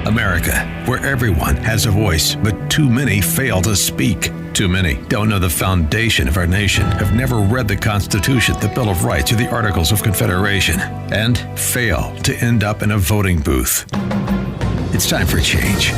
America, where everyone has a voice, but too many fail to speak. Too many don't know the foundation of our nation, have never read the Constitution, the Bill of Rights, or the Articles of Confederation, and fail to end up in a voting booth. It's time for change.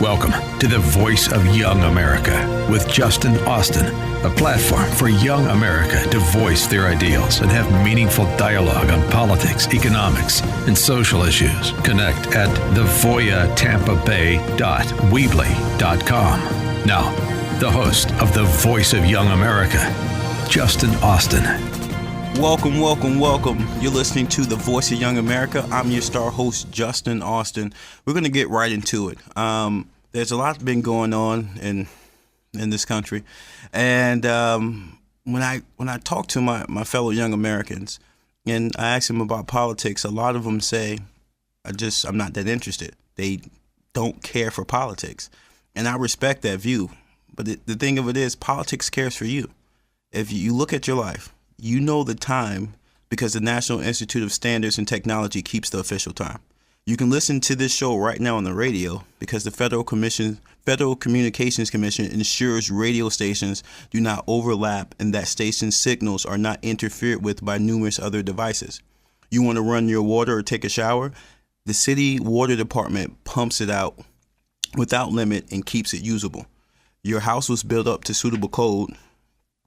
Welcome to the Voice of Young America with Justin Austin, a platform for young America to voice their ideals and have meaningful dialogue on politics, economics, and social issues. Connect at thevoyatampabay.weebly.com. Now, the host of the Voice of Young America, Justin Austin. Welcome. You're listening to The Voice of Young America. I'm your star host, Justin Austin. We're going to get right into it. There's a lot been going on in this country. And when I talk to my fellow young Americans and I ask them about politics, a lot of them say, I'm not that interested. They don't care for politics. And I respect that view. But the thing of it is, politics cares for you. If you look at your life, you know the time because the National Institute of Standards and Technology keeps the official time. You can listen to this show right now on the radio because the Federal Communications Commission ensures radio stations do not overlap and that station signals are not interfered with by numerous other devices. You want to run your water or take a shower? The city water department pumps it out without limit and keeps it usable. Your house was built up to suitable code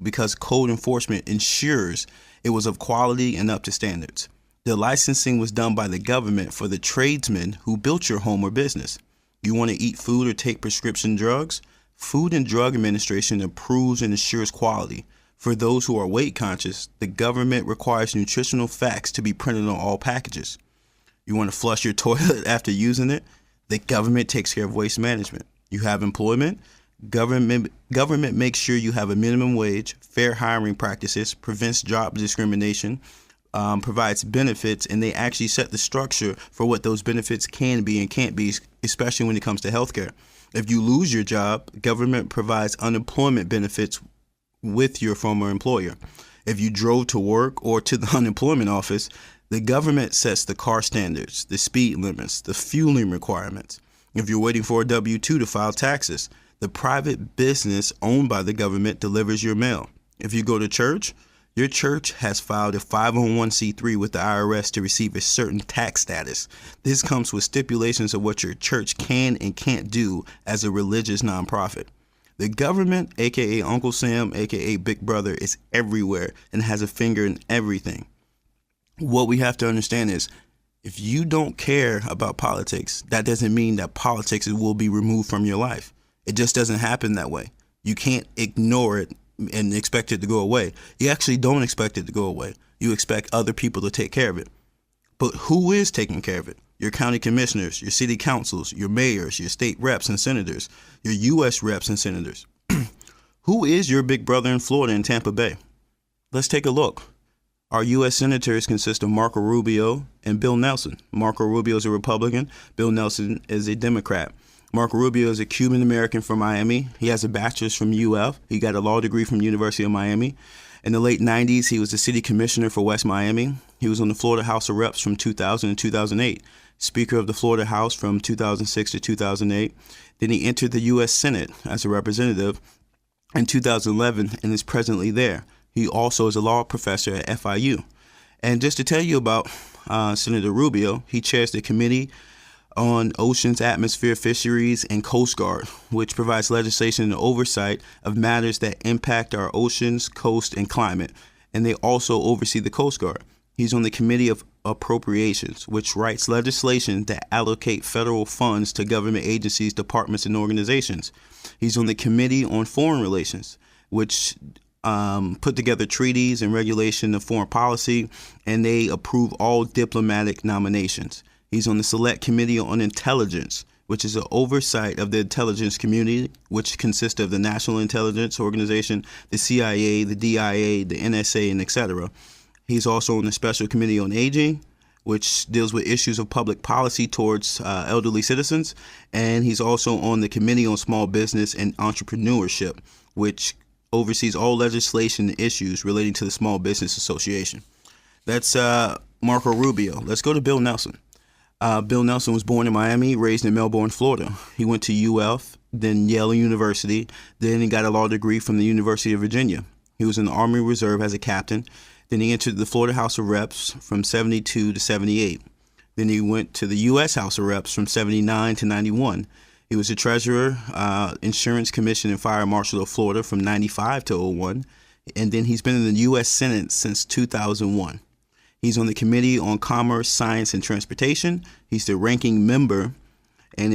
because code enforcement ensures it was of quality and up to standards. The licensing was done by the government for the tradesmen who built your home or business. You want to eat food or take prescription drugs? Food and Drug Administration approves and ensures quality. For those who are weight conscious, the government requires nutritional facts to be printed on all packages. You want to flush your toilet after using it? The government takes care of waste management. You have employment? Government makes sure you have a minimum wage, fair hiring practices, prevents job discrimination, provides benefits, and they actually set the structure for what those benefits can be and can't be, especially when it comes to healthcare. If you lose your job, government provides unemployment benefits with your former employer. If you drove to work or to the unemployment office, the government sets the car standards, the speed limits, the fueling requirements. If you're waiting for a W-2 to file taxes, the private business owned by the government delivers your mail. If you go to church, your church has filed a 501c3 with the IRS to receive a certain tax status. This comes with stipulations of what your church can and can't do as a religious nonprofit. The government, aka Uncle Sam, aka Big Brother, is everywhere and has a finger in everything. What we have to understand is, if you don't care about politics, that doesn't mean that politics will be removed from your life. It just doesn't happen that way. You can't ignore it and expect it to go away. You actually don't expect it to go away. You expect other people to take care of it. But who is taking care of it? Your county commissioners, your city councils, your mayors, your state reps and senators, your U.S. reps and senators. Who is your big brother in Florida and Tampa Bay? Let's take a look. Our U.S. senators consist of Marco Rubio and Bill Nelson. Marco Rubio is a Republican. Bill Nelson is a Democrat. Marco Rubio is a Cuban-American from Miami. He has a bachelor's from UF. He got a law degree from University of Miami. In the late 90s, he was the city commissioner for West Miami. He was on the Florida House of Reps from 2000 to 2008, Speaker of the Florida House from 2006 to 2008. Then he entered the U.S. Senate as a representative in 2011 and is presently there. He also is a law professor at FIU. And just to tell you about Senator Rubio, he chairs the Committee on Oceans, Atmosphere, Fisheries, and Coast Guard, which provides legislation and oversight of matters that impact our oceans, coast, and climate. And they also oversee the Coast Guard. He's on the Committee of Appropriations, which writes legislation that allocate federal funds to government agencies, departments, and organizations. He's on the Committee on Foreign Relations, which put together treaties and regulation of foreign policy, and they approve all diplomatic nominations. He's on the Select Committee on Intelligence, which is an oversight of the intelligence community, which consists of the National Intelligence Organization, the CIA, the DIA, the NSA, and etc. He's also on the Special Committee on Aging, which deals with issues of public policy towards elderly citizens. And he's also on the Committee on Small Business and Entrepreneurship, which oversees all legislation and issues relating to the Small Business Association. That's Marco Rubio. Let's go to Bill Nelson. Bill Nelson was born in Miami, raised in Melbourne, Florida. He went to UF, then Yale University. Then he got a law degree from the University of Virginia. He was in the Army Reserve as a captain. Then he entered the Florida House of Reps from 72 to 78. Then he went to the U.S. House of Reps from 79 to 91. He was the treasurer, insurance commission and fire marshal of Florida from 95 to 01. And then he's been in the U.S. Senate since 2001. He's on the Committee on Commerce, Science, and Transportation. He's the ranking member, and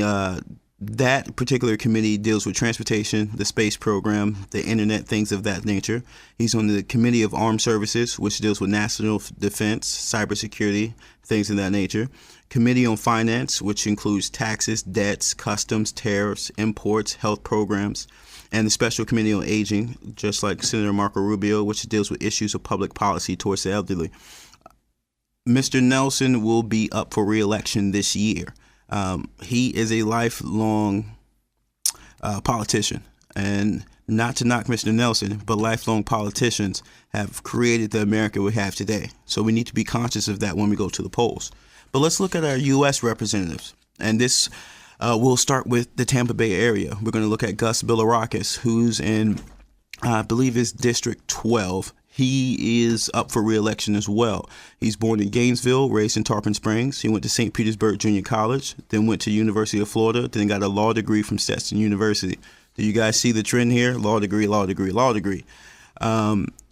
that particular committee deals with transportation, the space program, the internet, things of that nature. He's on the Committee of Armed Services, which deals with national defense, cybersecurity, things of that nature. Committee on Finance, which includes taxes, debts, customs, tariffs, imports, health programs. And the Special Committee on Aging, just like Senator Marco Rubio, which deals with issues of public policy towards the elderly. Mr. Nelson will be up for re-election this year. He is a lifelong politician, and not to knock Mr. Nelson, but lifelong politicians have created the America we have today. So we need to be conscious of that when we go to the polls. But let's look at our U.S. representatives, and this we'll start with the Tampa Bay area. We're going to look at Gus Bilirakis, who's in, I believe, is District 12. He is up for re-election as well. He's born in Gainesville, raised in Tarpon Springs. He went to St. Petersburg Junior College, then went to University of Florida, then got a law degree from Stetson University. Do you guys see the trend here? Law degree, law degree, law degree.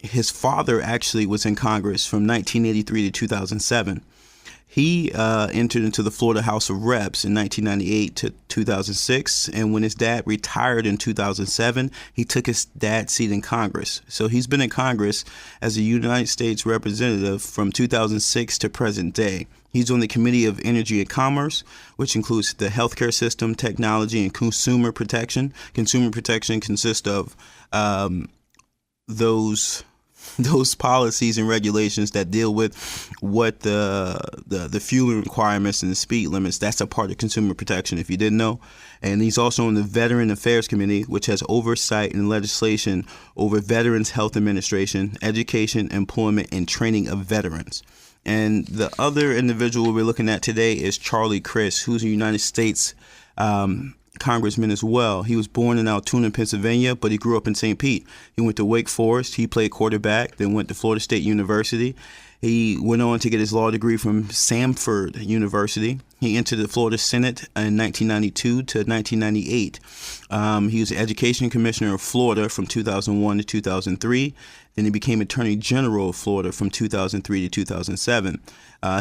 His father actually was in Congress from 1983 to 2007. He entered into the Florida House of Reps in 1998 to 2006, and when his dad retired in 2007, he took his dad's seat in Congress. So he's been in Congress as a United States representative from 2006 to present day. He's on the Committee of Energy and Commerce, which includes the healthcare system, technology, and consumer protection. Consumer protection consists of those policies and regulations that deal with what the fuel requirements and the speed limits. That's a part of consumer protection, if you didn't know. And he's also on the Veteran Affairs Committee, which has oversight and legislation over Veterans Health Administration, education, employment, and training of veterans. And the other individual we're looking at today is Charlie Crist, who's a United States congressman as well. He was born in Altoona, Pennsylvania, but he grew up in St. Pete. He went to Wake Forest. He played quarterback, then went to Florida State University. He went on to get his law degree from Samford University. He entered the Florida Senate in 1992 to 1998. He was the Education Commissioner of Florida from 2001 to 2003. Then he became Attorney General of Florida from 2003 to 2007.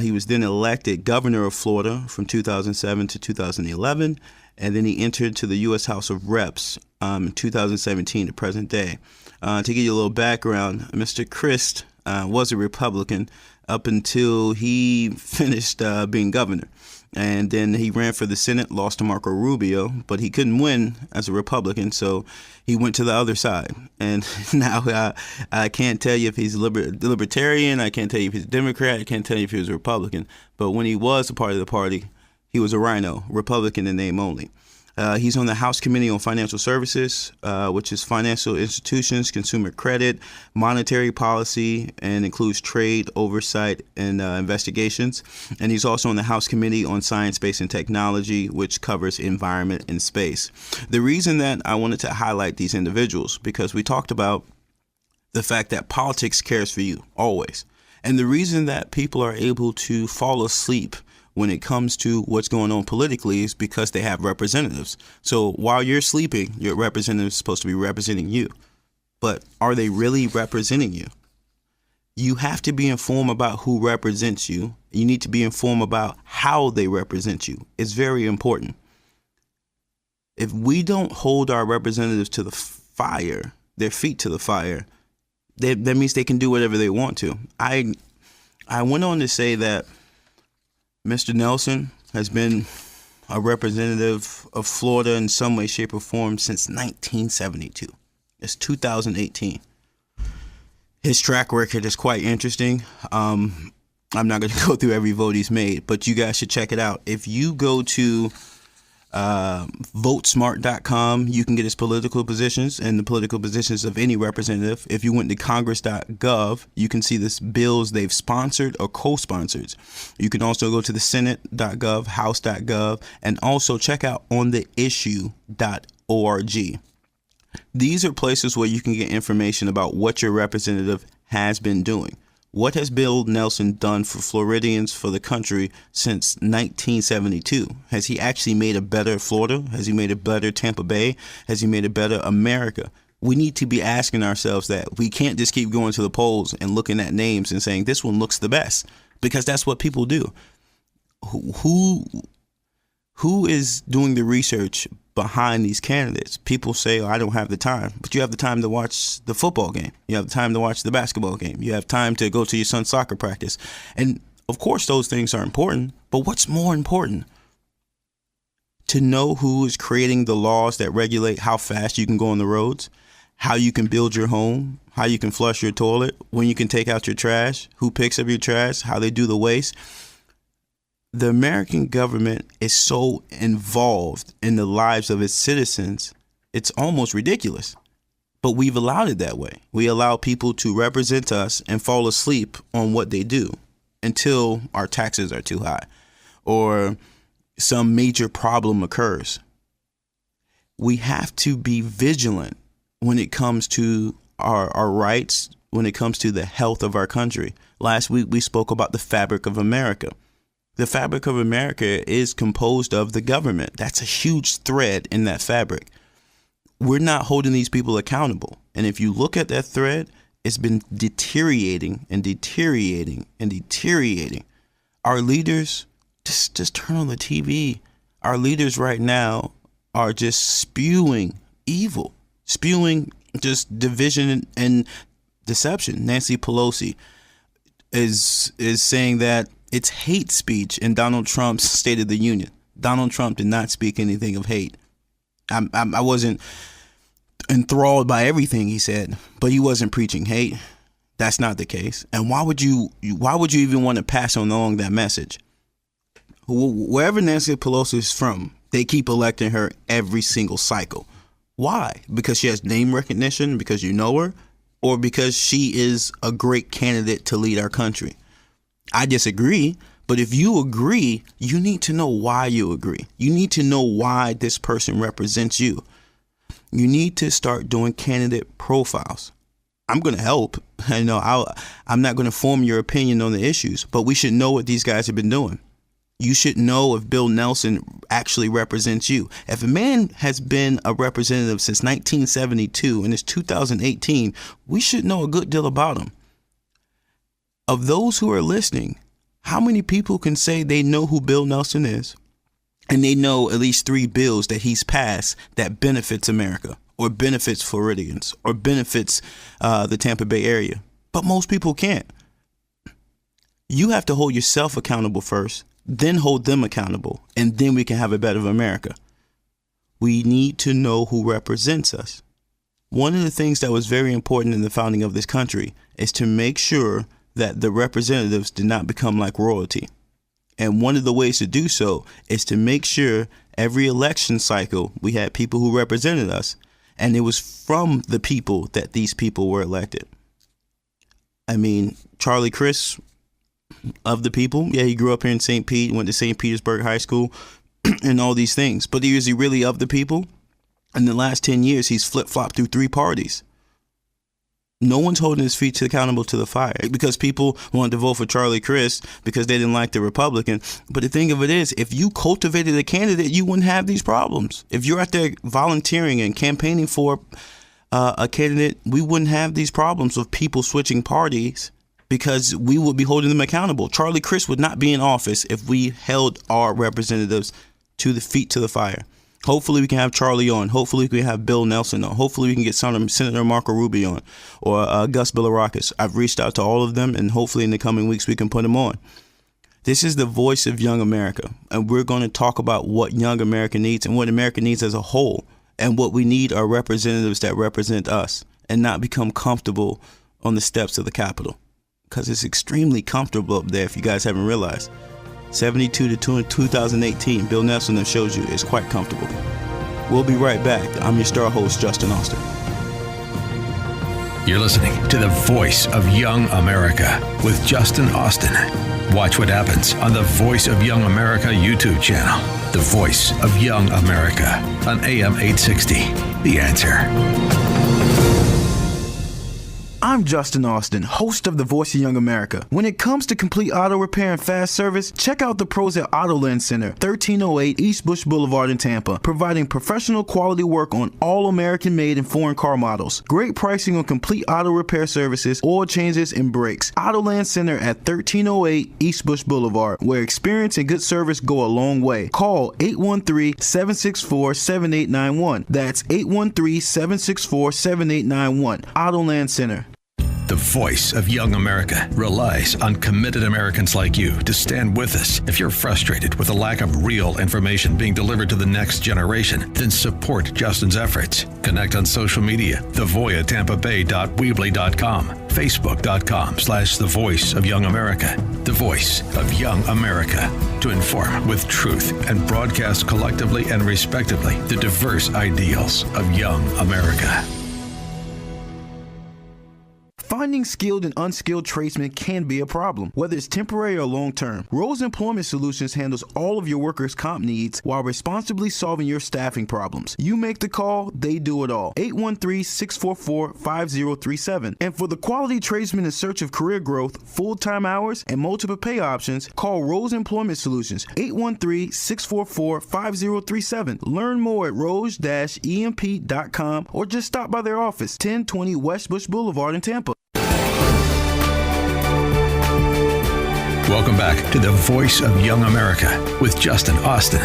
He was then elected Governor of Florida from 2007 to 2011. And then he entered to the U.S. House of Reps in 2017 to present day. To give you a little background, Mr. Crist was a Republican up until he finished being governor. And then he ran for the Senate, lost to Marco Rubio, but he couldn't win as a Republican, so he went to the other side. And now I can't tell you if he's a libertarian, I can't tell you if he's a Democrat, I can't tell you if he was a Republican. But when he was a part of the party, he was a rhino, Republican in name only. He's on the House Committee on Financial Services, which is financial institutions, consumer credit, monetary policy, and includes trade, oversight, and investigations. And he's also on the House Committee on Science, Space, and Technology, which covers environment and space. The reason that I wanted to highlight these individuals, because we talked about the fact that politics cares for you, always. And the reason that people are able to fall asleep when it comes to what's going on politically is because they have representatives. So while you're sleeping, your representative is supposed to be representing you. But are they really representing you? You have to be informed about who represents you. You need to be informed about how they represent you. It's very important. If we don't hold our representatives to the fire, their feet to the fire, that means they can do whatever they want to. I went on to say that Mr. Nelson has been a representative of Florida in some way, shape, or form since 1972. It's 2018. His track record is quite interesting. I'm not going to go through every vote he's made, but you guys should check it out. If you go to Votesmart.com, you can get his political positions and the political positions of any representative. If you went to congress.gov, you can see the bills they've sponsored or co-sponsored. You can also go to the senate.gov, house.gov, and also check out ontheissue.org. These are places where you can get information about what your representative has been doing. What has Bill Nelson done for Floridians, for the country since 1972? Has he actually made a better Florida? Has he made a better Tampa Bay? Has he made a better America? We need to be asking ourselves that. We can't just keep going to the polls and looking at names and saying this one looks the best, because that's what people do. Who is doing the research behind these candidates? People say, I don't have the time, but you have the time to watch the football game. You have the time to watch the basketball game. You have time to go to your son's soccer practice. And of course, those things are important. But what's more important? To know who is creating the laws that regulate how fast you can go on the roads, how you can build your home, how you can flush your toilet, when you can take out your trash, who picks up your trash, how they do the waste. The American government is so involved in the lives of its citizens, it's almost ridiculous. But we've allowed it that way. We allow people to represent us and fall asleep on what they do until our taxes are too high or some major problem occurs. We have to be vigilant when it comes to our rights, when it comes to the health of our country. Last week, we spoke about the fabric of America. The fabric of America is composed of the government. That's a huge thread in that fabric. We're not holding these people accountable. And if you look at that thread, it's been deteriorating and deteriorating and deteriorating. Our leaders, just turn on the TV. Our leaders right now are just spewing evil, spewing just division and deception. Nancy Pelosi is saying that it's hate speech in Donald Trump's State of the Union. Donald Trump did not speak anything of hate. I wasn't enthralled by everything he said, but he wasn't preaching hate. That's not the case. And why would you even want to pass along that message? Wherever Nancy Pelosi is from, they keep electing her every single cycle. Why? Because she has name recognition, because you know her, or because she is a great candidate to lead our country? I disagree, but if you agree, you need to know why you agree. You need to know why this person represents you. You need to start doing candidate profiles. I'm going to help. I'm not going to form your opinion on the issues, but we should know what these guys have been doing. You should know if Bill Nelson actually represents you. If a man has been a representative since 1972 and it's 2018, we should know a good deal about him. Of those who are listening, how many people can say they know who Bill Nelson is and they know at least 3 bills that he's passed that benefits America or benefits Floridians or benefits the Tampa Bay area? But most people can't. You have to hold yourself accountable first, then hold them accountable, and then we can have a better America. We need to know who represents us. One of the things that was very important in the founding of this country is to make sure that the representatives did not become like royalty. And one of the ways to do so is to make sure every election cycle we had people who represented us, and it was from the people that these people were elected. I mean, Charlie Crist, of the people, yeah, he grew up here in St. Pete, went to St. Petersburg High School and all these things. But is he really of the people? In the last 10 years, he's flip-flopped through 3 parties. No one's holding his feet accountable to the fire because people wanted to vote for Charlie Crist because they didn't like the Republican. But the thing of it is, if you cultivated a candidate, you wouldn't have these problems. If you're out there volunteering and campaigning for a candidate, we wouldn't have these problems of people switching parties because we would be holding them accountable. Charlie Crist would not be in office if we held our representatives to the feet to the fire. Hopefully we can have Charlie on. Hopefully we can have Bill Nelson on. Hopefully we can get Senator Marco Rubio on or Gus Bilirakis. I've reached out to all of them, and hopefully in the coming weeks we can put them on. This is the voice of young America, and we're going to talk about what young America needs and what America needs as a whole, and what we need are representatives that represent us and not become comfortable on the steps of the Capitol, because it's extremely comfortable up there if you guys haven't realized. 72 to 2018, Bill Nelson shows you is quite comfortable. We'll be right back. I'm your star host, Justin Austin. You're listening to the Voice of Young America with Justin Austin. Watch what happens on the Voice of Young America YouTube channel. The Voice of Young America on AM 860. The Answer. I'm Justin Austin, host of The Voice of Young America. When it comes to complete auto repair and fast service, check out the pros at Auto Lens Center, 1308 East Bush Boulevard in Tampa, providing professional quality work on all American-made and foreign car models. Great pricing on complete auto repair services, oil changes, and brakes. Auto Lens Center at 1308 East Bush Boulevard, where experience and good service go a long way. Call 813-764-7891. That's 813-764-7891. Auto Lens Center. The Voice of Young America relies on committed Americans like you to stand with us. If you're frustrated with the lack of real information being delivered to the next generation, then support Justin's efforts. Connect on social media, thevoyatampabay.weebly.com, facebook.com/The Voice of Young America. The Voice of Young America, to inform with truth and broadcast collectively and respectively the diverse ideals of young America. Finding skilled and unskilled tradesmen can be a problem, whether it's temporary or long-term. Rose Employment Solutions handles all of your workers' comp needs while responsibly solving your staffing problems. You make the call, they do it all. 813-644-5037. And for the quality tradesmen in search of career growth, full-time hours, and multiple pay options, call Rose Employment Solutions, 813-644-5037. Learn more at rose-emp.com or just stop by their office, 1020 West Bush Boulevard in Tampa. Welcome back to the Voice of Young America with Justin Austin.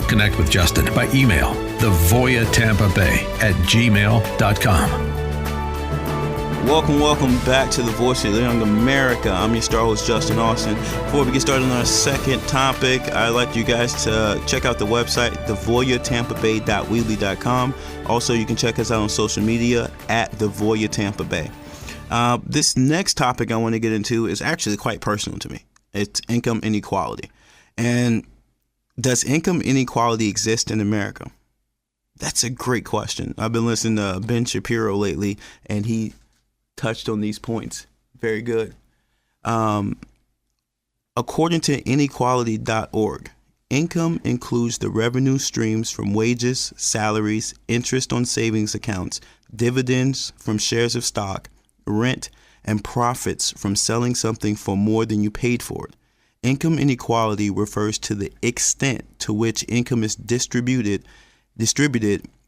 Connect with Justin by email, thevoyatampabay@gmail.com. Welcome back to the Voice of Young America. I'm your star host, Justin Austin. Before we get started on our second topic, I'd like you guys to check out the website, thevoyatampabay.weebly.com. Also, you can check us out on social media at The VOYA Tampa Bay. This next topic I want to get into is actually quite personal to me. It's income inequality. And does income inequality exist in America? That's a great question. I've been listening to Ben Shapiro lately, and he touched on these points. Very good. According to inequality.org, income includes the revenue streams from wages, salaries, interest on savings accounts, dividends from shares of stock, rent, and profits from selling something for more than you paid for it. Income inequality refers to the extent to which income is distributed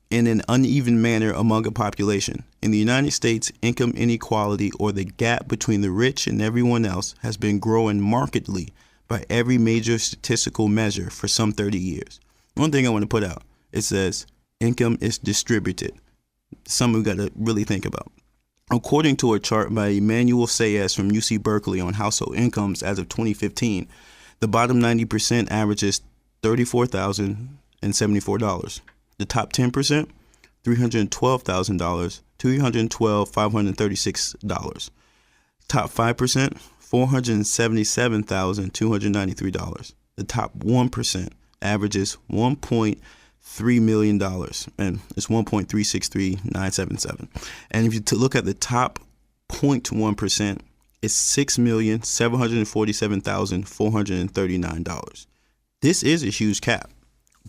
in an uneven manner among a population. In the United States, income inequality, or the gap between the rich and everyone else, has been growing markedly by every major statistical measure for some 30 years. One thing I want to put out, it says income is distributed. Something we got to really think about. According to a chart by Emmanuel Sayes from UC Berkeley on household incomes as of 2015, the bottom 90% averages $34,074. The top 10%, $312,000, $536. Top 5%, $477,293. The top 1% averages $1.3 million, and it's $1.363977. And if you look at the top 0.1%, it's $6,747,439. This is a huge cap,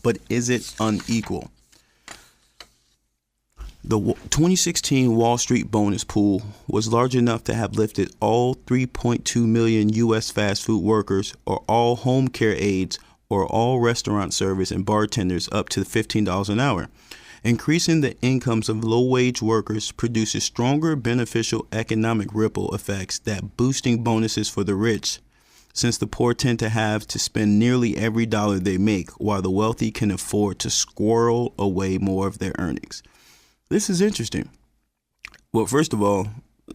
but is it unequal? The 2016 Wall Street bonus pool was large enough to have lifted all 3.2 million U.S. fast food workers, or all home care aides, or all restaurant servers and bartenders up to $15 an hour. Increasing the incomes of low-wage workers produces stronger beneficial economic ripple effects than boosting bonuses for the rich, since the poor tend to have to spend nearly every dollar they make, while the wealthy can afford to squirrel away more of their earnings. This is interesting. Well, first of all,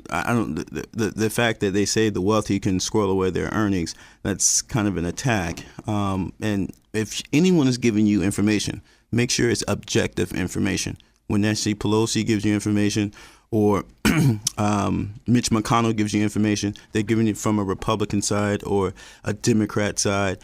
I don't the fact that they say the wealthy can squirrel away their earnings, that's kind of an attack. And if anyone is giving you information, make sure it's objective information. When Nancy Pelosi gives you information, or Mitch McConnell gives you information, they're giving it from a Republican side or a Democrat side.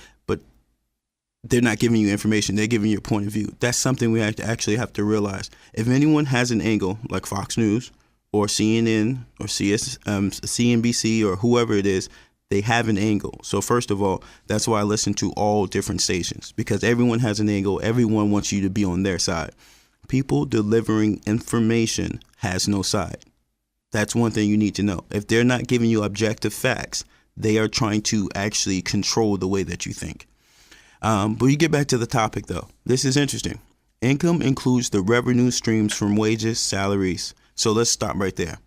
they're not giving you information. They're giving you a point of view. That's something we actually have to realize. If anyone has an angle like Fox News or CNN or CNBC or whoever it is, they have an angle. So first of all, that's why I listen to all different stations, because everyone has an angle. Everyone wants you to be on their side. People delivering information has no side. That's one thing you need to know. If they're not giving you objective facts, they are trying to actually control the way that you think. But you get back to the topic, though. This is interesting. Income includes the revenue streams from wages, salaries. So let's stop right there.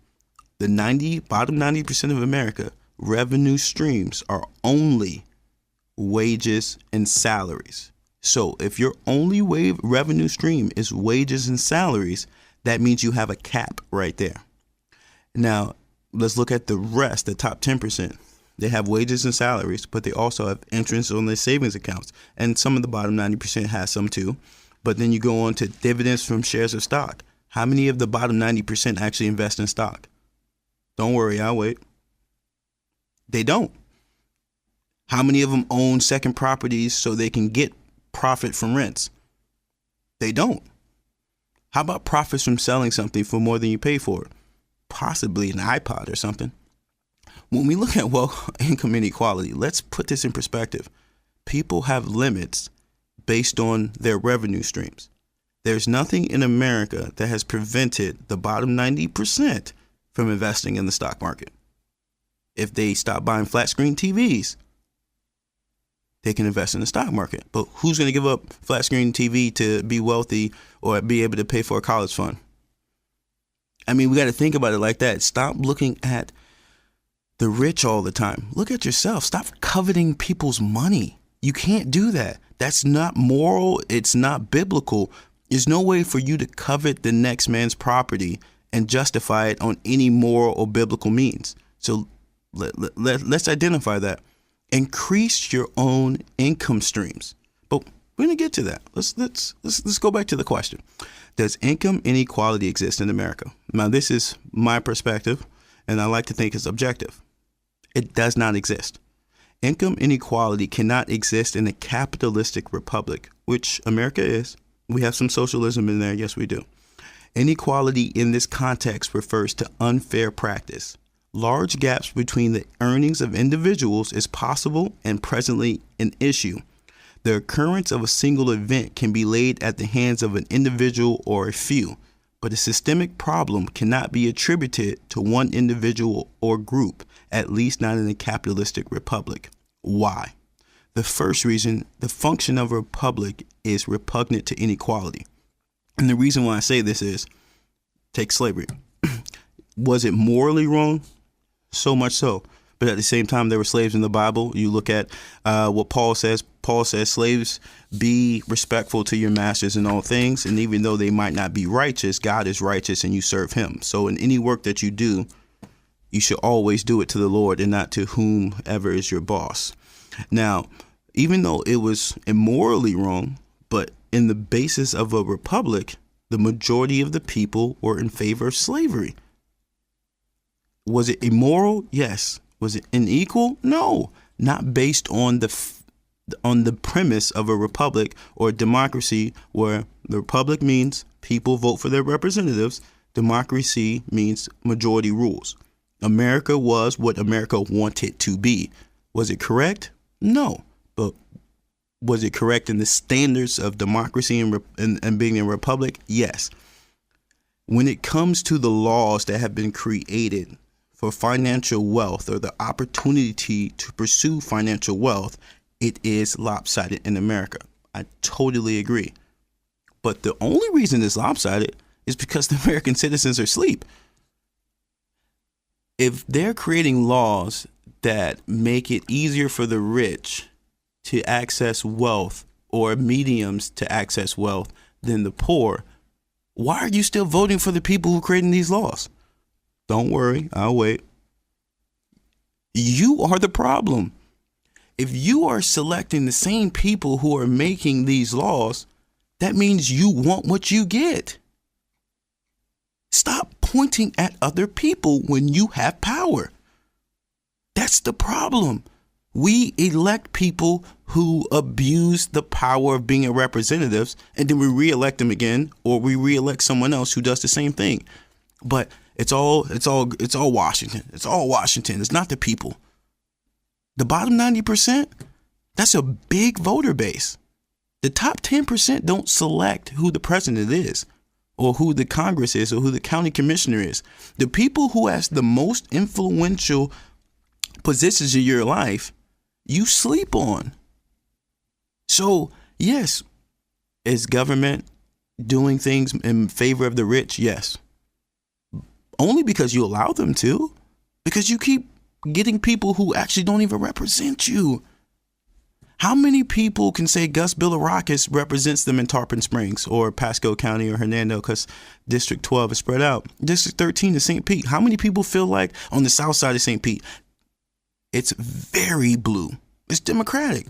The bottom 90% of America, revenue streams are only wages and salaries. So if your only revenue stream is wages and salaries, that means you have a cap right there. Now, let's look at the rest, the top 10%. They have wages and salaries, but they also have interest on their savings accounts. And some of the bottom 90% has some too. But then you go on to dividends from shares of stock. How many of the bottom 90% actually invest in stock? Don't worry, I'll wait. They don't. How many of them own second properties so they can get profit from rents? They don't. How about profits from selling something for more than you pay for it? Possibly an iPod or something. When we look at wealth, income inequality, let's put this in perspective. People have limits based on their revenue streams. There's nothing in America that has prevented the bottom 90% from investing in the stock market. If they stop buying flat screen TVs, they can invest in the stock market. But who's going to give up flat screen TV to be wealthy or be able to pay for a college fund? I mean, we got to think about it like that. Stop looking at the rich all the time. Look at yourself. Stop coveting people's money. You can't do that. That's not moral. It's not biblical. There's no way for you to covet the next man's property and justify it on any moral or biblical means. So let's identify that. Increase your own income streams. But we're going to get to that. Let's go back to the question. Does income inequality exist in America? Now, this is my perspective, and I like to think it's objective. It does not exist. Income inequality cannot exist in a capitalistic republic, which America is. We have some socialism in there. Yes, we do. Inequality in this context refers to unfair practice. Large gaps between the earnings of individuals is possible and presently an issue. The occurrence of a single event can be laid at the hands of an individual or a few, but a systemic problem cannot be attributed to one individual or group, at least not in a capitalistic republic. Why? The first reason, the function of a republic is repugnant to inequality. And the reason why I say this is, take slavery. Was it morally wrong? So much so. But at the same time, there were slaves in the Bible. You look at what Paul says. Paul says, slaves, be respectful to your masters in all things. And even though they might not be righteous, God is righteous and you serve him. So in any work that you do, you should always do it to the Lord and not to whomever is your boss. Now, even though it was immorally wrong, but in the basis of a republic, the majority of the people were in favor of slavery. Was it immoral? Yes. Was it unequal? No. Not based on the premise of a republic or democracy, where the republic means people vote for their representatives. Democracy means majority rules. America was what America wanted to be. Was it correct? No. But was it correct in the standards of democracy and being a republic? Yes. When it comes to the laws that have been created for financial wealth or the opportunity to pursue financial wealth, it is lopsided in America. I totally agree. But the only reason it's lopsided is because the American citizens are asleep. If they're creating laws that make it easier for the rich to access wealth or mediums to access wealth than the poor, why are you still voting for the people who are creating these laws? Don't worry, I'll wait. You are the problem. If you are selecting the same people who are making these laws, that means you want what you get. Stop pointing at other people when you have power. That's the problem. We elect people who abuse the power of being representatives, and then we reelect them again, or we reelect someone else who does the same thing. But it's all Washington. It's all Washington. It's not the people. The bottom 90%, that's a big voter base. The top 10% don't select who the president is, or who the Congress is, or who the county commissioner is. The people who has the most influential positions in your life, you sleep on. So, yes, is government doing things in favor of the rich? Yes. Only because you allow them to. Because you keep getting people who actually don't even represent you. How many people can say Gus Bilirakis represents them in Tarpon Springs or Pasco County or Hernando, because District 12 is spread out? District 13 is St. Pete. How many people feel like on the south side of St. Pete, it's very blue? It's Democratic.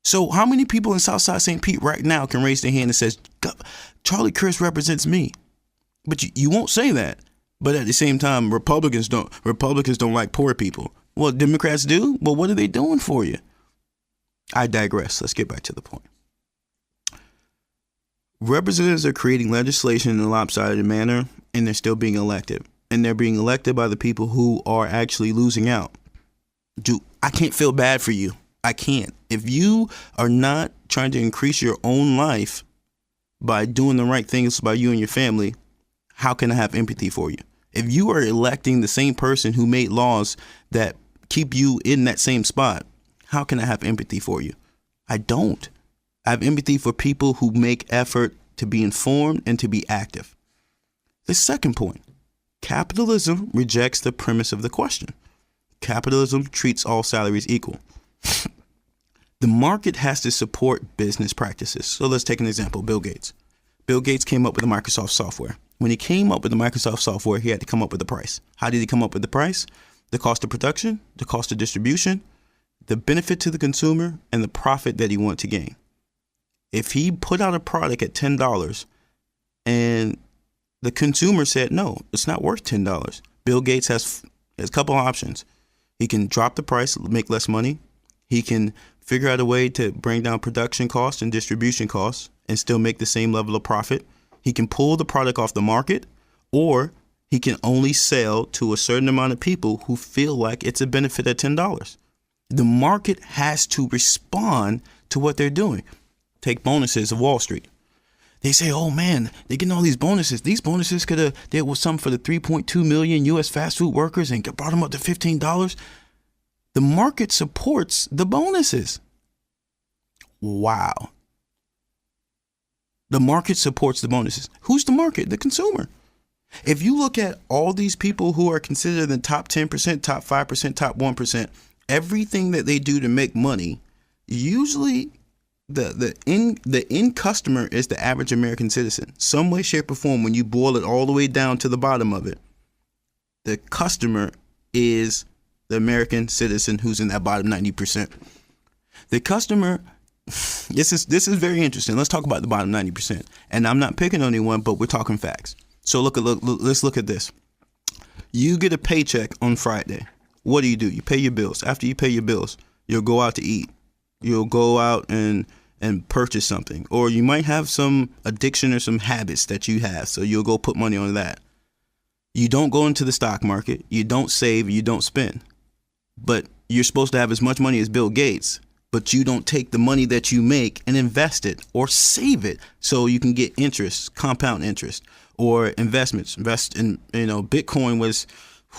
So how many people in Southside St. Pete right now can raise their hand and says, Charlie Crist represents me? But you won't say that. But at the same time, Republicans don't like poor people. Well, Democrats do. Well, what are they doing for you? I digress. Let's get back to the point. Representatives are creating legislation in a lopsided manner, and they're still being elected. And they're being elected by the people who are actually losing out. I can't feel bad for you. I can't. If you are not trying to increase your own life by doing the right things by you and your family, how can I have empathy for you? If you are electing the same person who made laws that keep you in that same spot, how can I have empathy for you? I don't. I have empathy for people who make effort to be informed and to be active. The second point, capitalism rejects the premise of the question. Capitalism treats all salaries equal. The market has to support business practices. So let's take an example, Bill Gates. Bill Gates came up with the Microsoft software. When he came up with the Microsoft software, he had to come up with a price. How did he come up with the price? The cost of production, the cost of distribution, the benefit to the consumer, and the profit that he wanted to gain. If he put out a product at $10 and the consumer said, no, it's not worth $10, Bill Gates has a couple of options. He can drop the price, make less money. He can figure out a way to bring down production costs and distribution costs and still make the same level of profit. He can pull the product off the market, or he can only sell to a certain amount of people who feel like it's a benefit at $10. The market has to respond to what they're doing. Take bonuses of Wall Street. They say, oh man, they're getting all these bonuses. These bonuses there was some for the 3.2 million U.S. fast food workers and brought them up to $15. The market supports the bonuses. Wow. The market supports the bonuses. Who's the market? The consumer. If you look at all these people who are considered the top 10%, top 5%, top 1%, everything that they do to make money, usually the end customer is the average American citizen. Some way, shape, or form, when you boil it all the way down to the bottom of it, the customer is the American citizen who's in that bottom 90%. The customer, this is very interesting. Let's talk about the bottom 90%. And I'm not picking on anyone, but we're talking facts. So let's look at this. You get a paycheck on Friday. What do? You pay your bills. After you pay your bills, you'll go out to eat. You'll go out and purchase something. Or you might have some addiction or some habits that you have, so you'll go put money on that. You don't go into the stock market. You don't save. You don't spend. But you're supposed to have as much money as Bill Gates, but you don't take the money that you make and invest it or save it so you can get interest, compound interest, or investments. Invest in, Bitcoin was,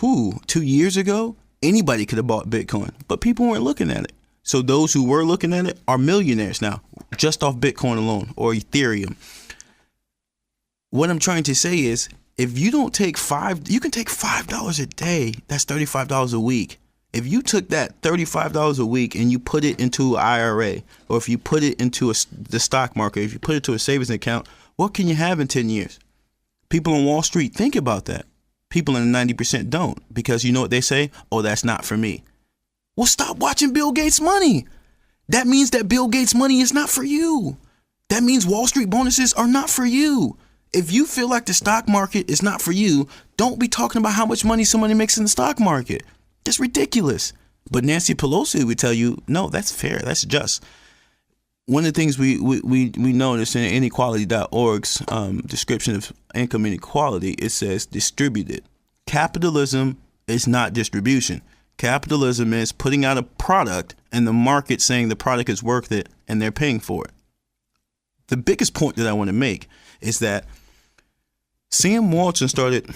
2 years ago, anybody could have bought Bitcoin, but people weren't looking at it. So those who were looking at it are millionaires now, just off Bitcoin alone or Ethereum. What I'm trying to say is, if you don't take you can take $5 a day. That's $35 a week. If you took that $35 a week and you put it into an IRA, or if you put it into the stock market, if you put it to a savings account, what can you have in 10 years? People on Wall Street think about that. People in the 90% don't, because you know what they say? Oh, that's not for me. Well, stop watching Bill Gates' money. That means that Bill Gates' money is not for you. That means Wall Street bonuses are not for you. If you feel like the stock market is not for you, don't be talking about how much money somebody makes in the stock market. That's ridiculous. But Nancy Pelosi would tell you, no, that's fair. That's just. One of the things we notice in inequality.org's description of income inequality, it says distributed. Capitalism is not distribution. Capitalism is putting out a product and the market saying the product is worth it and they're paying for it. The biggest point that I want to make is that Sam Walton started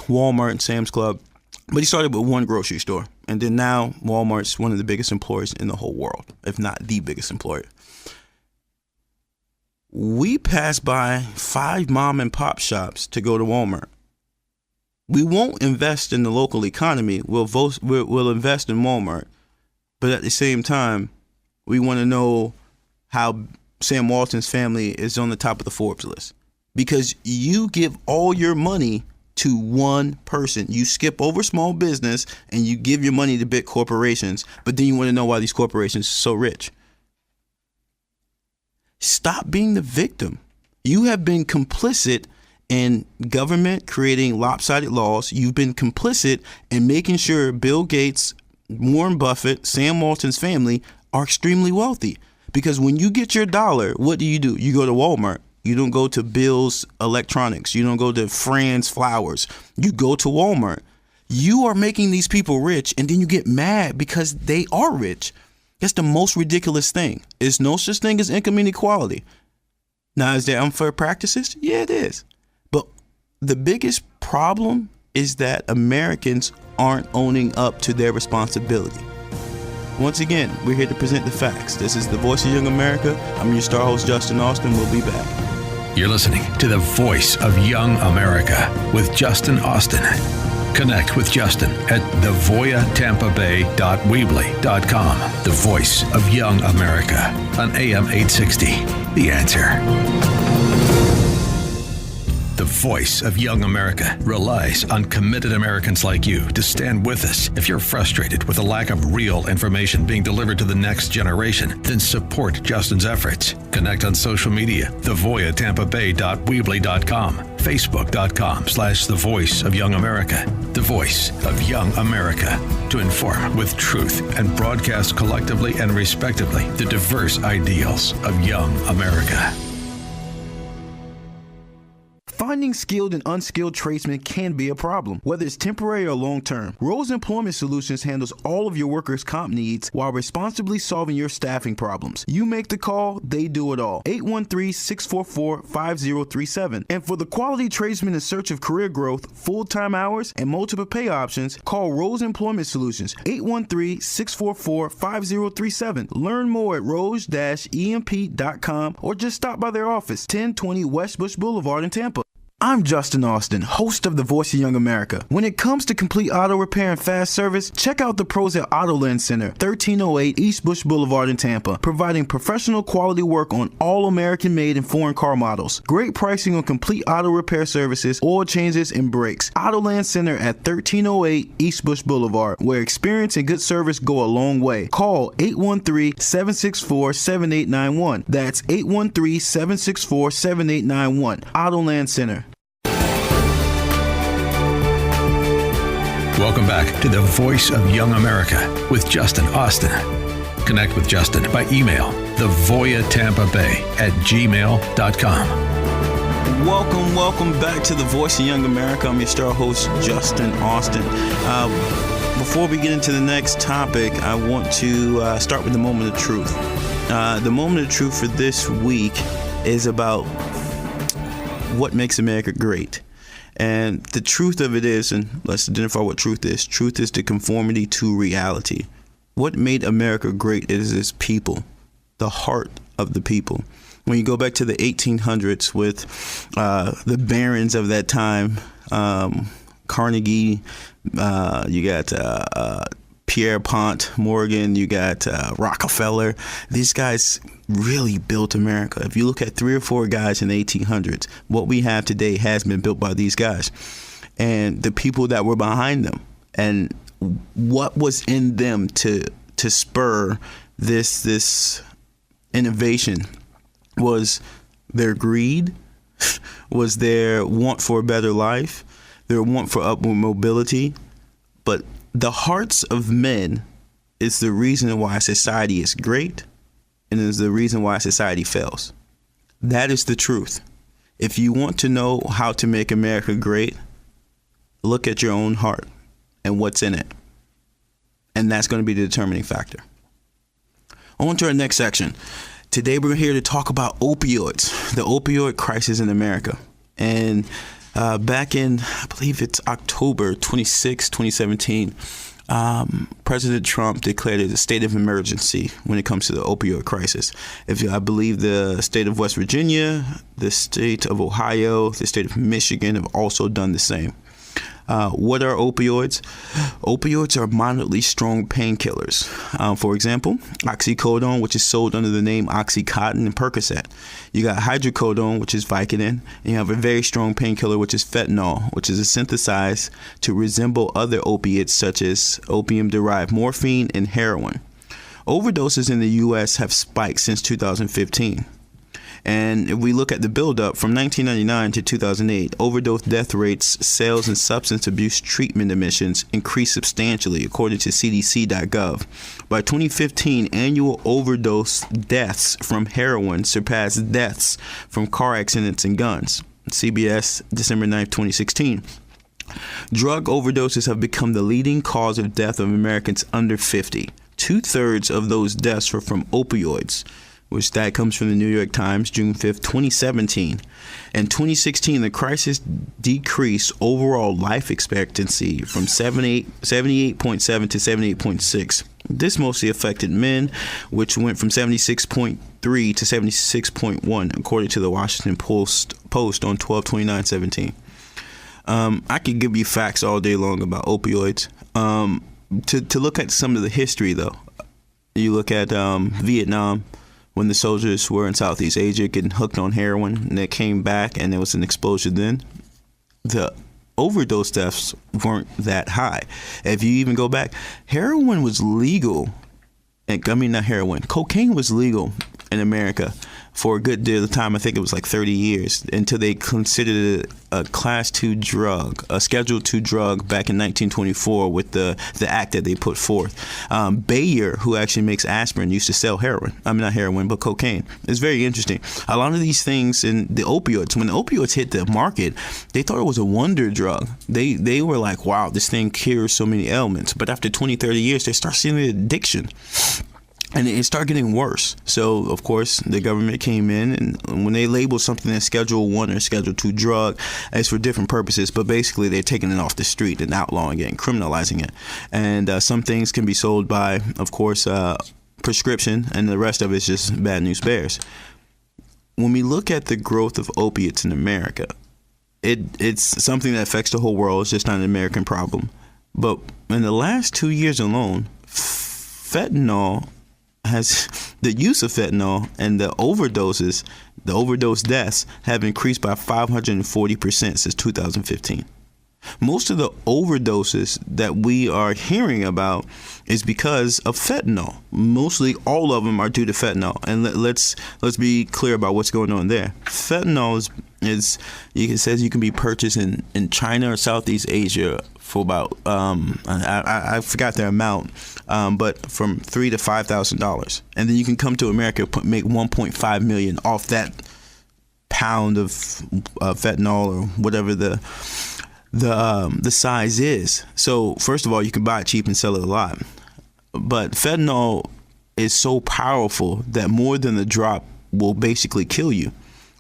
Walmart and Sam's Club, but he started with one grocery store. And then now Walmart's one of the biggest employers in the whole world, if not the biggest employer. We pass by 5 mom and pop shops to go to Walmart. We won't invest in the local economy. We'll invest in Walmart. But at the same time, we want to know how Sam Walton's family is on the top of the Forbes list. Because you give all your money to one person. You skip over small business and you give your money to big corporations. But then you want to know why these corporations are so rich. Stop being the victim. You have been complicit in government creating lopsided laws. You've been complicit in making sure Bill Gates, Warren Buffett, Sam Walton's family are extremely wealthy. Because when you get your dollar, what do? You go to Walmart. You don't go to Bill's Electronics. You don't go to Fran's Flowers. You go to Walmart. You are making these people rich, and then you get mad because they are rich. That's the most ridiculous thing. There's no such thing as income inequality. Now, is there unfair practices? Yeah, it is. But the biggest problem is that Americans aren't owning up to their responsibility. Once again, we're here to present the facts. This is the Voice of Young America. I'm your star host, Justin Austin. We'll be back. You're listening to the Voice of Young America with Justin Austin. Connect with Justin at thevoyatampabay.weebly.com. The Voice of Young America on AM 860. The Answer. The Voice of Young America relies on committed Americans like you to stand with us. If you're frustrated with the lack of real information being delivered to the next generation, then support Justin's efforts. Connect on social media, thevoyatampabay.weebly.com, facebook.com/The Voice of Young America. The Voice of Young America, to inform with truth and broadcast collectively and respectively the diverse ideals of young America. Finding skilled and unskilled tradesmen can be a problem, whether it's temporary or long-term. Rose Employment Solutions handles all of your workers' comp needs while responsibly solving your staffing problems. You make the call, they do it all. 813-644-5037. And for the quality tradesmen in search of career growth, full-time hours, and multiple pay options, call Rose Employment Solutions, 813-644-5037. Learn more at rose-emp.com or just stop by their office, 1020 West Bush Boulevard in Tampa. I'm Justin Austin, host of The Voice of Young America. When it comes to complete auto repair and fast service, check out the pros at Auto Lens Center, 1308 East Bush Boulevard in Tampa, providing professional quality work on all American-made and foreign car models. Great pricing on complete auto repair services, oil changes, and brakes. Auto Lens Center at 1308 East Bush Boulevard, where experience and good service go a long way. Call 813-764-7891. That's 813-764-7891. Auto Lens Center. Welcome back to the Voice of Young America with Justin Austin. Connect with Justin by email, thevoyatampabay@gmail.com. Welcome back to the Voice of Young America. I'm your star host, Justin Austin. Before we get into the next topic, I want to start with the moment of truth. The moment of truth for this week is about what makes America great. And the truth of it is, and let's identify what truth is. Truth is the conformity to reality. What made America great is its people, the heart of the people. When you go back to the 1800s with the barons of that time, Carnegie, you got Pierpont Morgan, you got Rockefeller. These guys really built America. If you look at 3 or 4 guys in the 1800s, what we have today has been built by these guys and the people that were behind them, and what was in them to spur this innovation was their greed, was their want for a better life, their want for upward mobility. But the hearts of men it's the reason why society is great, and it's the reason why society fails. That is the truth. If you want to know how to make America great, look at your own heart and what's in it. And that's going to be the determining factor. On to our next section. Today we're here to talk about opioids, the opioid crisis in America. And back in, I believe it's October 26, 2017, President Trump declared it a state of emergency when it comes to the opioid crisis. I believe the state of West Virginia, the state of Ohio, the state of Michigan have also done the same. What are opioids? Opioids are moderately strong painkillers. For example, oxycodone, which is sold under the name Oxycontin, and Percocet. You got hydrocodone, which is Vicodin, and you have a very strong painkiller, which is fentanyl, which is synthesized to resemble other opiates such as opium-derived morphine and heroin. Overdoses in the U.S. have spiked since 2015. And if we look at the buildup from 1999 to 2008, overdose death rates, sales, and substance abuse treatment admissions increased substantially, according to CDC.gov. By 2015, annual overdose deaths from heroin surpassed deaths from car accidents and guns. CBS, December 9, 2016. Drug overdoses have become the leading cause of death of Americans under 50. 2/3 of those deaths were from opioids, which that comes from the New York Times, June 5th, 2017. In 2016, the crisis decreased overall life expectancy from 78.7 to 78.6. This mostly affected men, which went from 76.3 to 76.1, according to the Washington Post on 12/29/17. I could give you facts all day long about opioids. To look at some of the history, though, you look at Vietnam, when the soldiers were in Southeast Asia getting hooked on heroin, and they came back and there was an explosion then, the overdose deaths weren't that high. If you even go back, heroin was legal. Not heroin. Cocaine was legal in America for a good deal of time. I think it was like 30 years until they considered it a class 2 drug, a schedule 2 drug back in 1924 with the act that they put forth. Bayer, who actually makes aspirin, used to sell heroin. Not heroin, but cocaine. It's very interesting. A lot of these things in the opioids, when the opioids hit the market, they thought it was a wonder drug. They were like, wow, this thing cures so many ailments. But after 20, 30 years, they start seeing the addiction. And it started getting worse. So, of course, the government came in, and when they label something as Schedule 1 or Schedule 2 drug, it's for different purposes. But basically, they're taking it off the street and outlawing it and criminalizing it. And some things can be sold by, of course, prescription, and the rest of it's just bad news bears. When we look at the growth of opiates in America, it's something that affects the whole world. It's just not an American problem. But in the last 2 years alone, the use of fentanyl and the overdose deaths have increased by 540% since 2015. Most of the overdoses that we are hearing about is because of fentanyl. Mostly all of them are due to fentanyl. And let's be clear about what's going on there. Fentanyl it says you can be purchased in China or Southeast Asia for about I forgot their amount, but from $3,000 to $5,000, and then you can come to America, make $1.5 million off that pound of fentanyl or whatever the size is. So first of all, you can buy it cheap and sell it a lot, but fentanyl is so powerful that more than the drop will basically kill you.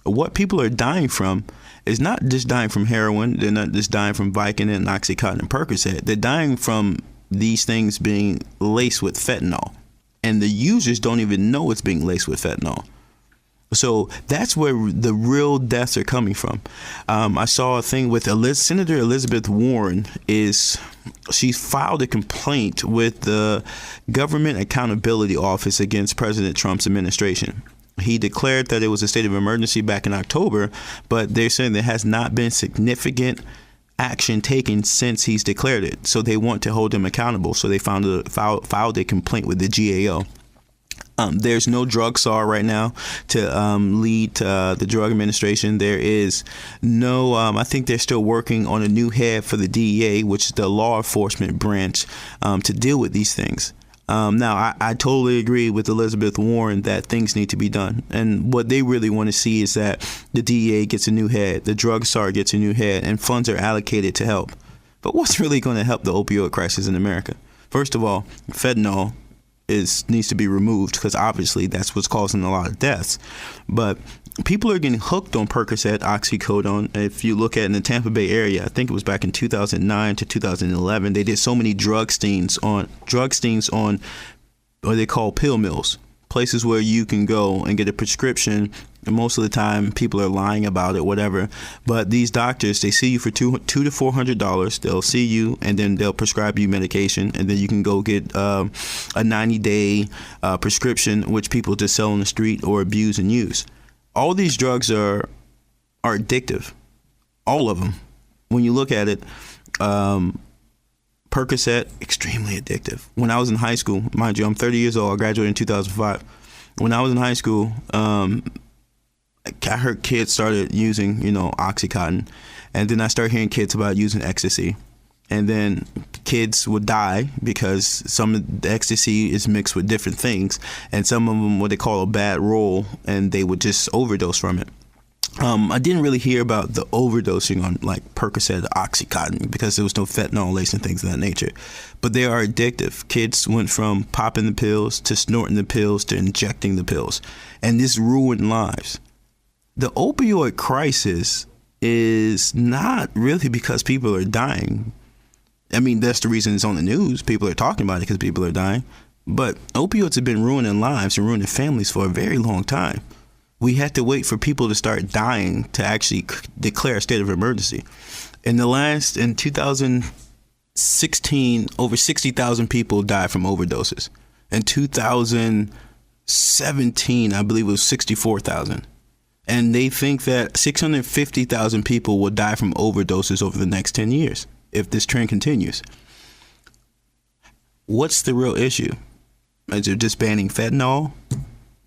What people are dying from is not just dying from heroin. They're not just dying from Vicodin and Oxycontin and Percocet. They're dying from these things being laced with fentanyl. And the users don't even know it's being laced with fentanyl. So that's where the real deaths are coming from. I saw a thing with Senator Elizabeth Warren. She filed a complaint with the Government Accountability Office against President Trump's administration. He declared that it was a state of emergency back in October, but they're saying there has not been significant action taken since he's declared it. So they want to hold him accountable. So they filed a complaint with the GAO. There's no drug czar right now to lead the drug administration. There is no, I think they're still working on a new head for the DEA, which is the law enforcement branch, to deal with these things. Now, I totally agree with Elizabeth Warren that things need to be done. And what they really want to see is that the DEA gets a new head, the drug czar gets a new head, and funds are allocated to help. But what's really going to help the opioid crisis in America? First of all, fentanyl needs to be removed because obviously that's what's causing a lot of deaths. But people are getting hooked on Percocet, oxycodone. If you look at in the Tampa Bay area, I think it was back in 2009 to 2011, they did so many drug stings on what they call pill mills, places where you can go and get a prescription. And most of the time, people are lying about it, whatever. But these doctors, they see you for $200 to $400. They'll see you, and then they'll prescribe you medication, and then you can go get a 90-day prescription, which people just sell on the street or abuse and use. All these drugs are addictive, all of them. When you look at it, Percocet, extremely addictive. When I was in high school, mind you, I'm 30 years old. I graduated in 2005. When I was in high school, I heard kids started using, Oxycontin. And then I started hearing kids about using ecstasy. And then kids would die because some of the ecstasy is mixed with different things. And some of them, what they call a bad roll, and they would just overdose from it. I didn't really hear about the overdosing on like Percocet or Oxycontin because there was no fentanyl lace and things of that nature. But they are addictive. Kids went from popping the pills to snorting the pills to injecting the pills. And this ruined lives. The opioid crisis is not really because people are dying. I mean, that's the reason it's on the news. People are talking about it because people are dying. But opioids have been ruining lives and ruining families for a very long time. We had to wait for people to start dying to actually declare a state of emergency. In 2016, over 60,000 people died from overdoses. In 2017, I believe it was 64,000. And they think that 650,000 people will die from overdoses over the next 10 years if this trend continues. What's the real issue? Is it just banning fentanyl?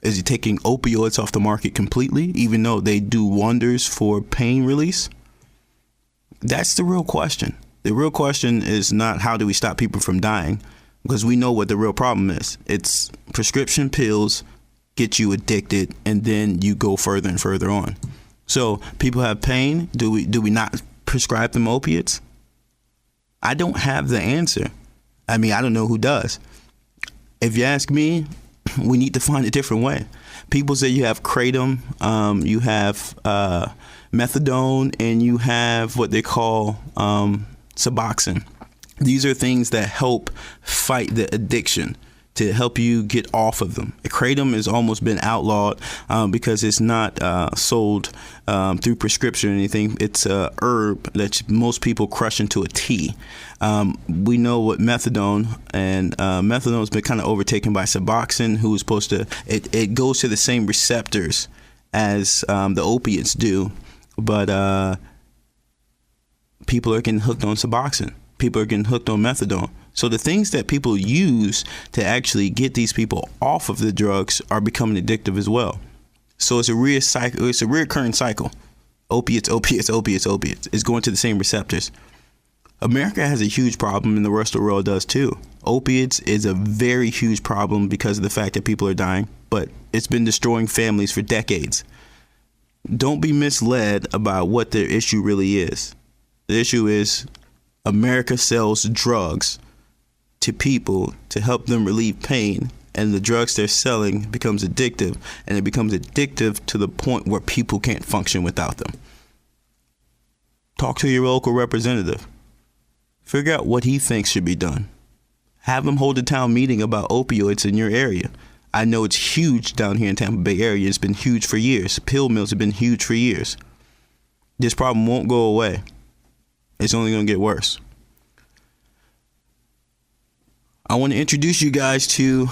Is it taking opioids off the market completely, even though they do wonders for pain release? That's the real question. The real question is not how do we stop people from dying, because we know what the real problem is. It's prescription pills get you addicted, and then you go further and further on. So people have pain. Do we not prescribe them opiates? I don't have the answer. I mean, I don't know who does. If you ask me, we need to find a different way. People say you have kratom, you have methadone, and you have what they call Suboxone. These are things that help fight the addiction, to help you get off of them. Kratom has almost been outlawed because it's not sold through prescription or anything. It's a herb that most people crush into a tea. We know what methadone, and methadone has been kind of overtaken by Suboxone, who's supposed to, it goes to the same receptors as the opiates do, but people are getting hooked on Suboxone. People are getting hooked on methadone. So the things that people use to actually get these people off of the drugs are becoming addictive as well. So it's a recurring cycle. Opiates, opiates, opiates, opiates. It's going to the same receptors. America has a huge problem, and the rest of the world does too. Opiates is a very huge problem because of the fact that people are dying, but it's been destroying families for decades. Don't be misled about what the issue really is. The issue is America sells drugs to people to help them relieve pain, and the drugs they're selling becomes addictive, and it becomes addictive to the point where people can't function without them. Talk to your local representative. Figure out what he thinks should be done. Have him hold a town meeting about opioids in your area. I know it's huge down here in Tampa Bay area. It's been huge for years. Pill mills have been huge for years. This problem won't go away. It's only going to get worse. I want to introduce you guys to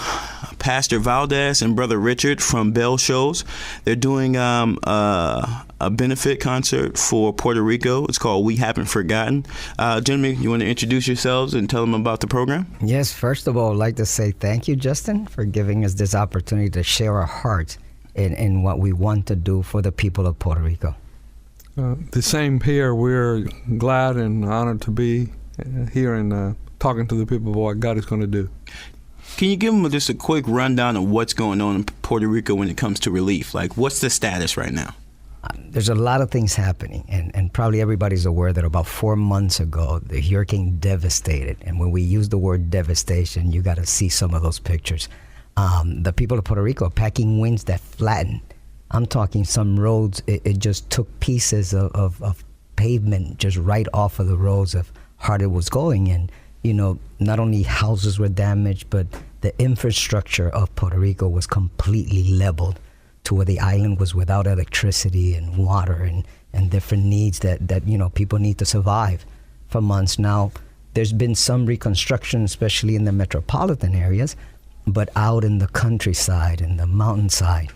Pastor Valdez and Brother Richard from Bell Shows. They're doing a benefit concert for Puerto Rico. It's called We Haven't Forgotten. Gentlemen, you want to introduce yourselves and tell them about the program? Yes, first of all, I'd like to say thank you, Justin, for giving us this opportunity to share our hearts in what we want to do for the people of Puerto Rico. The same here. We're glad and honored to be here and talking to the people of what God is going to do. Can you give them just a quick rundown of what's going on in Puerto Rico when it comes to relief? Like, what's the status right now? There's a lot of things happening, and probably everybody's aware that about 4 months ago, the hurricane devastated. And when we use the word devastation, you got to see some of those pictures. The people of Puerto Rico are packing winds that flattened. I'm talking some roads, it just took pieces of pavement just right off of the roads of how it was going. And, you know, not only houses were damaged, but the infrastructure of Puerto Rico was completely leveled to where the island was without electricity and water and different needs that you know, people need to survive for months. Now, there's been some reconstruction, especially in the metropolitan areas, but out in the countryside and the mountainside,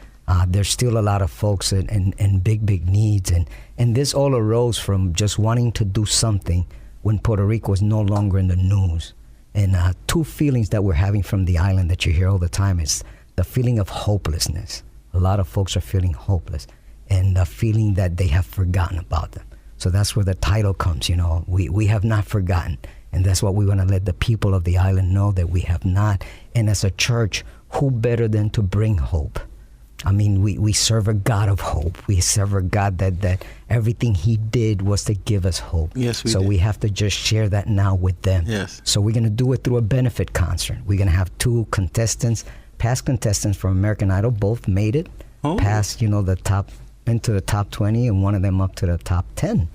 there's still a lot of folks and big needs. And this all arose from just wanting to do something when Puerto Rico was no longer in the news. And two feelings that we're having from the island that you hear all the time is the feeling of hopelessness. A lot of folks are feeling hopeless, and the feeling that they have forgotten about them. So that's where the title comes, you know, we have not forgotten. And that's what we want to let the people of the island know, that we have not. And as a church, who better than to bring hope? I mean, we serve a God of hope. We serve a God that everything he did was to give us hope. Yes, we So did. we have to just share that now with them. Yes. So we're going to do it through a benefit concert. We're going to have two contestants, past contestants from American Idol, both made it, past, you know, into the top 20, and one of them up to the top 10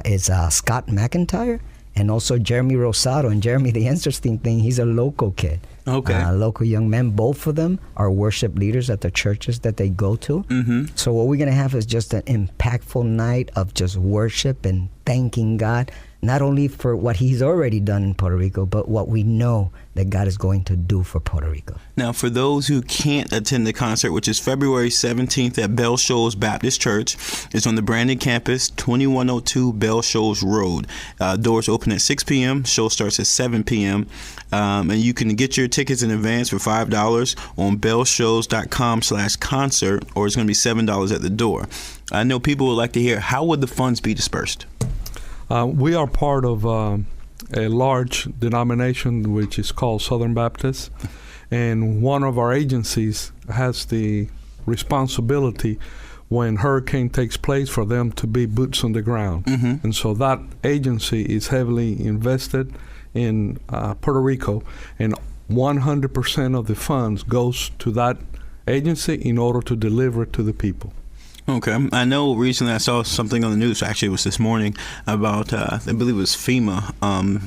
is Scott McIntyre and also Jeremy Rosado. And Jeremy, the interesting thing, he's a local kid. Okay. A local young man. Both of them are worship leaders at the churches that they go to. Mm-hmm. So what we're going to have is just an impactful night of just worship and thanking God, not only for what he's already done in Puerto Rico, but what we know that God is going to do for Puerto Rico. Now, for those who can't attend the concert, which is February 17th at Bell Shoals Baptist Church, it's on the Brandon campus, 2102 Bell Shoals Road. Doors open at 6 p.m. Show starts at 7 p.m. And you can get your tickets in advance for $5 on bellshows.com/concert, or it's going to be $7 at the door. I know people would like to hear, how would the funds be dispersed? We are part of a large denomination which is called Southern Baptist, and one of our agencies has the responsibility when hurricane takes place for them to be boots on the ground. Mm-hmm. And so that agency is heavily invested in Puerto Rico, and 100% of the funds goes to that agency in order to deliver it to the people. Okay. I know recently I saw something on the news, actually it was this morning, about, I believe it was FEMA,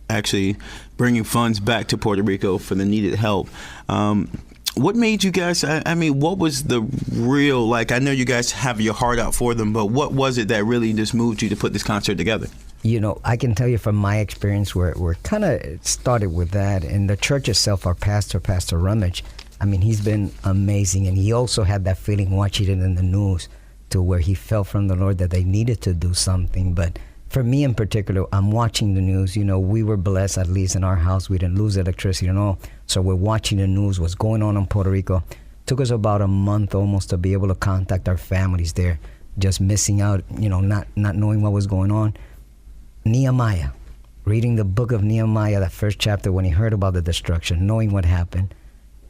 actually bringing funds back to Puerto Rico for the needed help. What made you guys, I mean, what was the real, like, I know you guys have your heart out for them, but what was it that really just moved you to put this concert together? You know, I can tell you from my experience, we're kind of started with that. And the church itself, our pastor, Pastor Rummage, I mean, he's been amazing. And he also had that feeling watching it in the news to where he felt from the Lord that they needed to do something. But for me in particular, I'm watching the news. You know, we were blessed, at least in our house. We didn't lose electricity and all. So we're watching the news, what's going on in Puerto Rico. Took us about a month almost to be able to contact our families there, just missing out, you know, not knowing what was going on. Nehemiah, reading the book of Nehemiah, that first chapter, when he heard about the destruction, knowing what happened,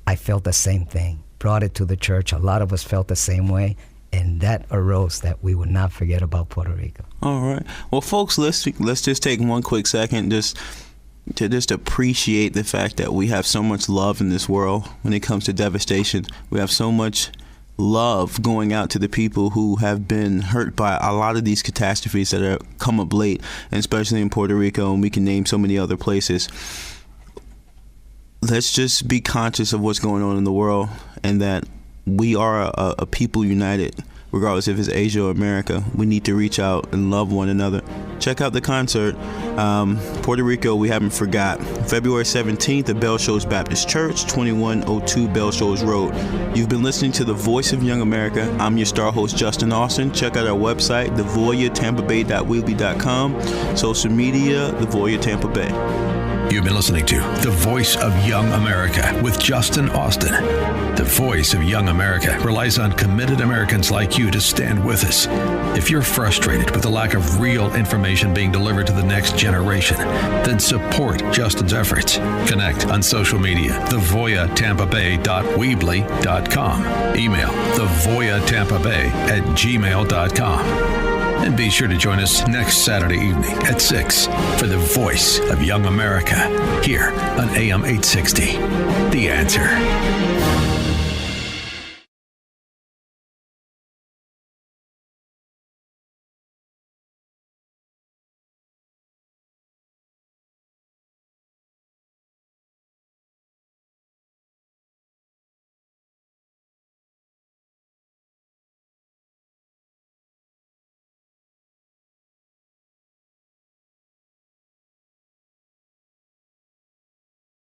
I felt the same thing. Brought it to the church. A lot of us felt the same way. And that arose that we would not forget about Puerto Rico. All right. Well, folks, let's just take one quick second just to appreciate the fact that we have so much love in this world when it comes to devastation. We have so much love going out to the people who have been hurt by a lot of these catastrophes that have come up late, and especially in Puerto Rico, and we can name so many other places. Let's just be conscious of what's going on in the world, and that we are a people united, regardless if it's Asia or America. We need to reach out and love one another. Check out the concert. Puerto Rico, we haven't forgot. February 17th at Bell Shoals Baptist Church, 2102 Bell Shoals Road. You've been listening to The Voice of Young America. I'm your star host, Justin Austin. Check out our website, thevoya.tampabay.weebly.com. Social media, The Voya Tampa Bay. You've been listening to The Voice of Young America with Justin Austin. The Voice of Young America relies on committed Americans like you to stand with us. If you're frustrated with the lack of real information being delivered to the next generation, then support Justin's efforts. Connect on social media, thevoyatampabay.weebly.com. Email thevoyatampabay@gmail.com. And be sure to join us next Saturday evening at 6 for The Voice of Young America here on AM 860. The Answer.